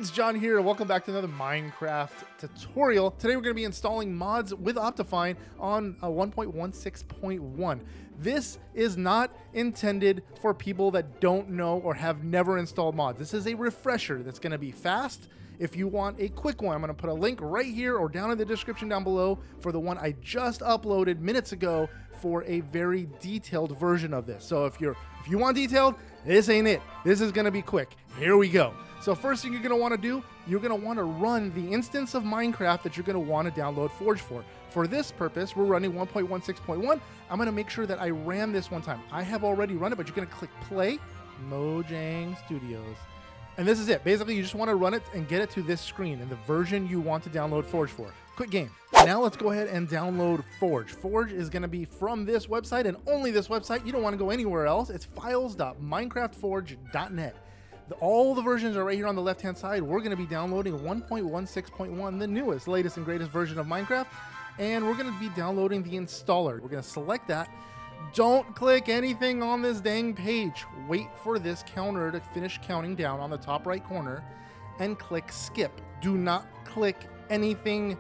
It's John here. Welcome back to another Minecraft tutorial. Today we're going to be installing mods with Optifine on 1.16.1. This is not intended for people that don't know or have never installed mods. This is a refresher that's going to be fast. If you want a quick one, I'm going to put a link right here or down in the description down below for the one I just uploaded minutes ago for a very detailed version of this. So if you want detailed, this ain't it. This is going to be quick. Here we go. So first thing you're going to want to do, you're going to want to run the instance of Minecraft that you're going to want to download Forge for. For this purpose, we're running 1.16.1. I'm going to make sure that I ran this one time. I have already run it, but you're going to click play, Mojang Studios. And this is it. Basically, you just want to run it and get it to this screen and the version you want to download Forge for. Quick game. Now let's go ahead and download Forge. Forge is going to be from this website and only this website. You don't want to go anywhere else. It's files.minecraftforge.net. All the versions are right here on the left-hand side. We're going to be downloading 1.16.1, the newest, latest, and greatest version of Minecraft. And we're going to be downloading the installer. We're going to select that. Don't click anything on this dang page. Wait for this counter to finish counting down on the top right corner and click skip. Do not click anything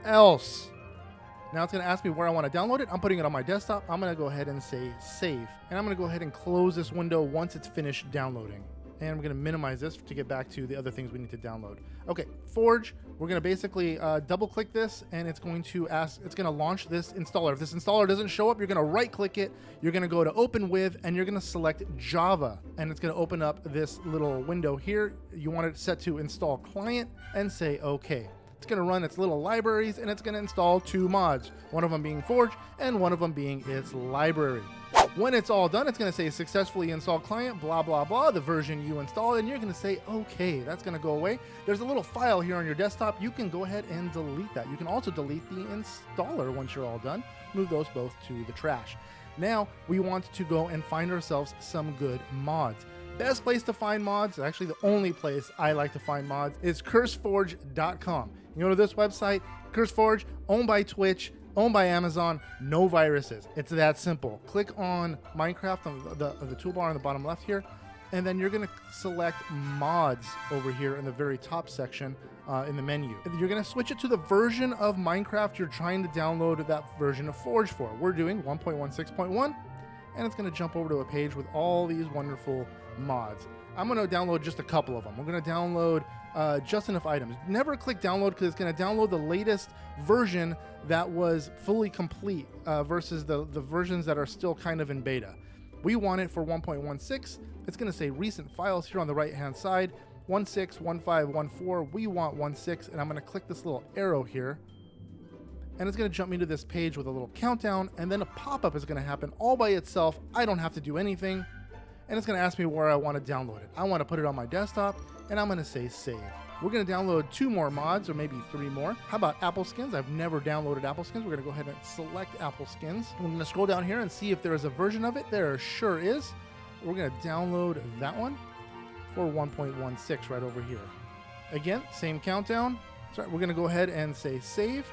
else. Now it's going to ask me where I want to download it. I'm putting it on my desktop. I'm going to go ahead and say save. And I'm going to go ahead and close this window once it's finished downloading. And we're going to minimize this to get back to the other things we need to download. Okay, Forge, we're going to basically double click this and it's going to launch this installer. If this installer doesn't show up, you're going to right click it. You're going to go to open with and you're going to select Java. And it's going to open up this little window here. You want it set to install client and say okay. It's going to run its little libraries and it's going to install 2 mods. One of them being Forge and one of them being its library. When it's all done, it's going to say successfully installed client, blah, blah, blah, the version you installed, and you're going to say, okay, that's going to go away. There's a little file here on your desktop. You can go ahead and delete that. You can also delete the installer once you're all done. Move those both to the trash. Now, we want to go and find ourselves some good mods. Best place to find mods, actually the only place I like to find mods, is CoarseForge.com. You go to this website, CoarseForge, owned by Twitch, owned by Amazon, no viruses. It's that simple. Click on Minecraft on the toolbar on the bottom left here, and then you're going to select mods over here in the very top section in the menu. You're going to switch it to the version of Minecraft you're trying to download that version of Forge for. We're doing 1.16.1, and it's going to jump over to a page with all these wonderful mods. I'm going to download just a couple of them. We're going to download just enough items. Never click download because it's going to download the latest version that was fully complete versus the versions that are still kind of in beta. We want it for 1.16. It's going to say recent files here on the right hand side, 161514. We want 16, and I'm going to click this little arrow here, and it's going to jump me to this page with a little countdown, and then a pop-up is going to happen all by itself. I don't have to do anything, and it's going to ask me where I want to download it. I want to put it on my desktop, and I'm going to say save. We're going to download 2 more mods, or maybe 3 more. How about Apple Skins? I've never downloaded Apple Skins. We're going to go ahead and select Apple Skins. I'm going to scroll down here and see if there is a version of it. There sure is. We're going to download that one for 1.16 right over here. Again, same countdown. Sorry, we're going to go ahead and say save.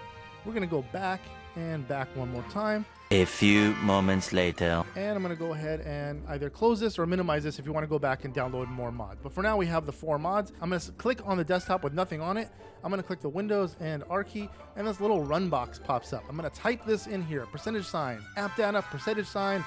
We're going to go back and back one more time. A few moments later. And I'm going to go ahead and either close this or minimize this if you want to go back and download more mods. But for now, we have the 4 mods. I'm going to click on the desktop with nothing on it. I'm going to click the Windows and R key, and this little run box pops up. I'm going to type this in here, %, appdata, %,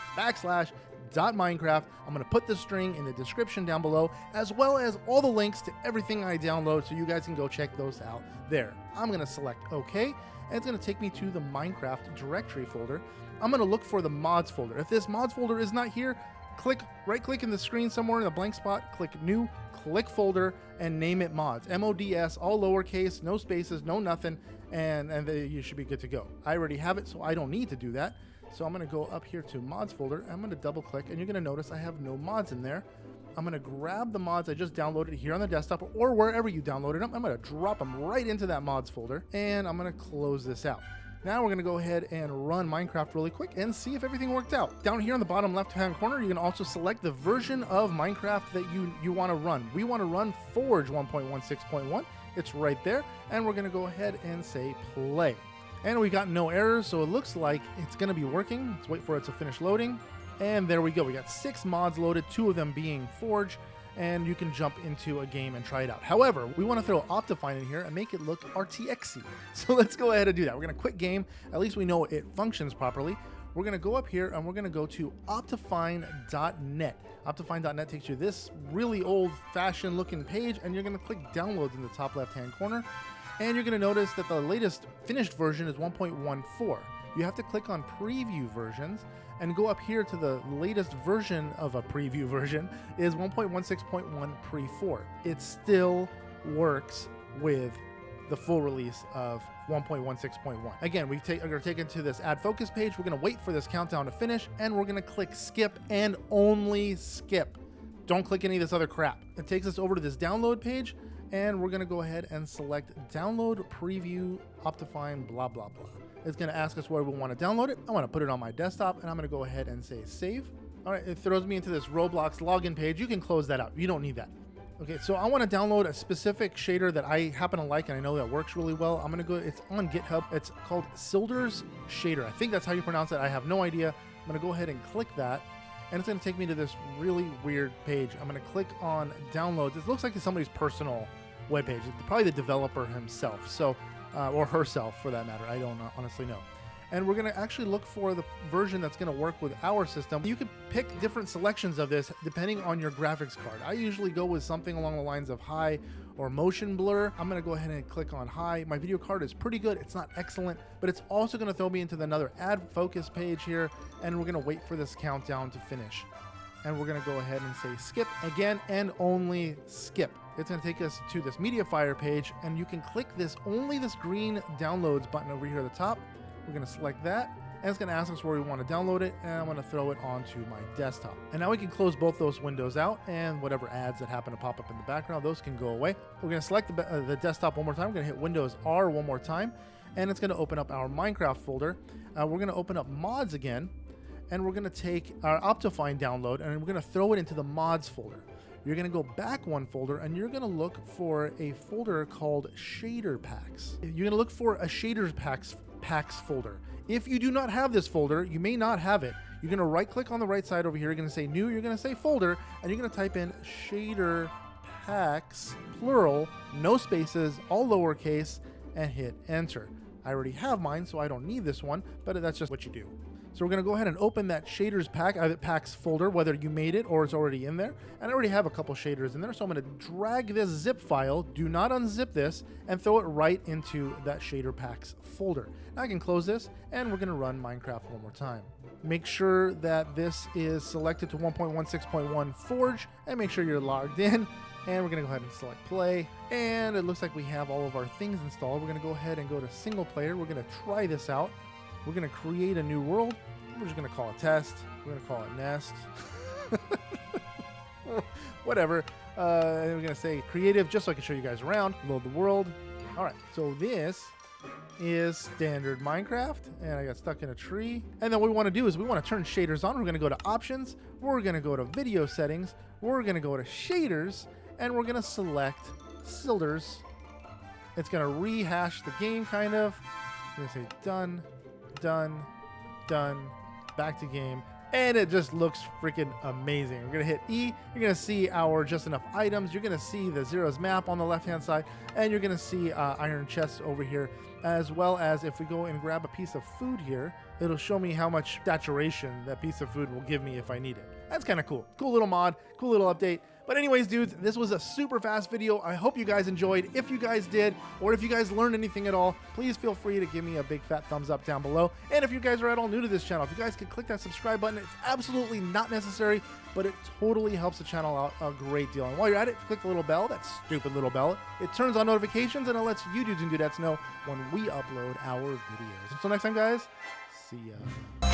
/.minecraft. I'm going to put the string in the description down below, as well as all the links to everything I download, so you guys can go check those out there. I'm going to select OK, and it's going to take me to the Minecraft directory folder. I'm going to look for the mods folder. If this mods folder is not here, right click in the screen somewhere in the blank spot, click new, click folder, and name it mods. MODS, all lowercase, no spaces, no nothing, and you should be good to go. I already have it, so I don't need to do that. So I'm going to go up here to mods folder. I'm going to double click, and you're going to notice I have no mods in there. I'm going to grab the mods I just downloaded here on the desktop or wherever you downloaded them. I'm going to drop them right into that mods folder, and I'm going to close this out. Now we're going to go ahead and run Minecraft really quick and see if everything worked out. Down here in the bottom left-hand corner, you can also select the version of Minecraft that you want to run. We want to run Forge 1.16.1. It's right there, and we're going to go ahead and say play. And we got no errors, so it looks like it's going to be working. Let's wait for it to finish loading. And there we go. We got 6 mods loaded, 2 of them being Forge. and you can jump into a game and try it out. However, we want to throw Optifine in here and make it look RTXy. So let's go ahead and do that. We're going to quit game. At least we know it functions properly. We're going to go up here and we're going to go to Optifine.net. Optifine.net takes you to this really old-fashioned looking page, and you're going to click downloads in the top left-hand corner. And you're going to notice that the latest finished version is 1.14. You have to click on preview versions and go up here to the latest version of a preview version is 1.16.1 pre-4. It still works with the full release of 1.16.1. Again, are going to take it to this add focus page. We're going to wait for this countdown to finish, and we're going to click skip and only skip. Don't click any of this other crap. It takes us over to this download page, and we're going to go ahead and select download preview Optifine blah blah blah. It's going to ask us where we want to download it. I want to put it on my desktop, and I'm going to go ahead and say save. All right, it throws me into this Roblox login page. You can close that out. You don't need that. Okay, so I want to download a specific shader that I happen to like, and I know that works really well. I'm going to go, it's on GitHub. It's called Silder's Shader. I think that's how you pronounce it. I have no idea. I'm going to go ahead and click that, and it's going to take me to this really weird page. I'm going to click on downloads. It looks like it's somebody's personal webpage. It's probably the developer himself, so or herself for that matter. I don't honestly know. And we're going to actually look for the version that's going to work with our system. You can pick different selections of this depending on your graphics card. I usually go with something along the lines of high or motion blur. I'm going to go ahead and click on high. My video card is pretty good. It's not excellent, but it's also going to throw me into another add focus page here, and we're going to wait for this countdown to finish. And we're going to go ahead and say skip again and only skip. It's going to take us to this MediaFire page, and you can click only this green downloads button over here at the top. We're going to select that, and it's going to ask us where we want to download it, and I'm going to throw it onto my desktop. And now we can close both those windows out, and whatever ads that happen to pop up in the background, those can go away. We're going to select the desktop one more time. We're going to hit Windows R one more time, and it's going to open up our Minecraft folder. We're going to open up mods again, and we're going to take our Optifine download, and we're going to throw it into the mods folder. You're going to go back one folder, and you're going to look for a folder called shader packs. You're going to look for a shader packs folder. If you do not have this folder, you may not have it. You're going to right click on the right side over here. You're going to say new, you're going to say folder, and you're going to type in shader packs, plural, no spaces, all lowercase, and hit enter. I already have mine, so I don't need this one, but that's just what you do. So we're going to go ahead and open that shaders packs folder, whether you made it or it's already in there. And I already have a couple shaders in there, so I'm going to drag this zip file, do not unzip this, and throw it right into that shader packs folder. Now I can close this, and we're going to run Minecraft one more time. Make sure that this is selected to 1.16.1 Forge, and make sure you're logged in. And we're going to go ahead and select play. And it looks like we have all of our things installed. We're going to go ahead and go to single player. We're going to try this out. We're going to create a new world. We're just going to call it test. We're going to call it nest. Whatever. And we're going to say creative just so I can show you guys around. Load the world. All right. So this is standard Minecraft. And I got stuck in a tree. And then what we want to do is we want to turn shaders on. We're going to go to options. We're going to go to video settings. We're going to go to shaders. And we're going to select Silder's. It's going to rehash the game kind of. We're going to say done. Done, back to game, and it just looks freaking amazing. We're gonna hit E. You're gonna see our just enough items. You're gonna see the zeros map on the left hand side, and you're gonna see iron chests over here, as well as if we go and grab a piece of food here, it'll show me how much saturation that piece of food will give me if I need it. That's kind of cool. Cool little mod, cool little update. But anyways, dudes, this was a super fast video. I hope you guys enjoyed. If you guys did, or if you guys learned anything at all, please feel free to give me a big fat thumbs up down below. And if you guys are at all new to this channel, if you guys could click that subscribe button, it's absolutely not necessary, but it totally helps the channel out a great deal. And while you're at it, click the little bell, that stupid little bell. It turns on notifications, and it lets you dudes and dudettes know when we upload our videos. Until next time, guys, see ya.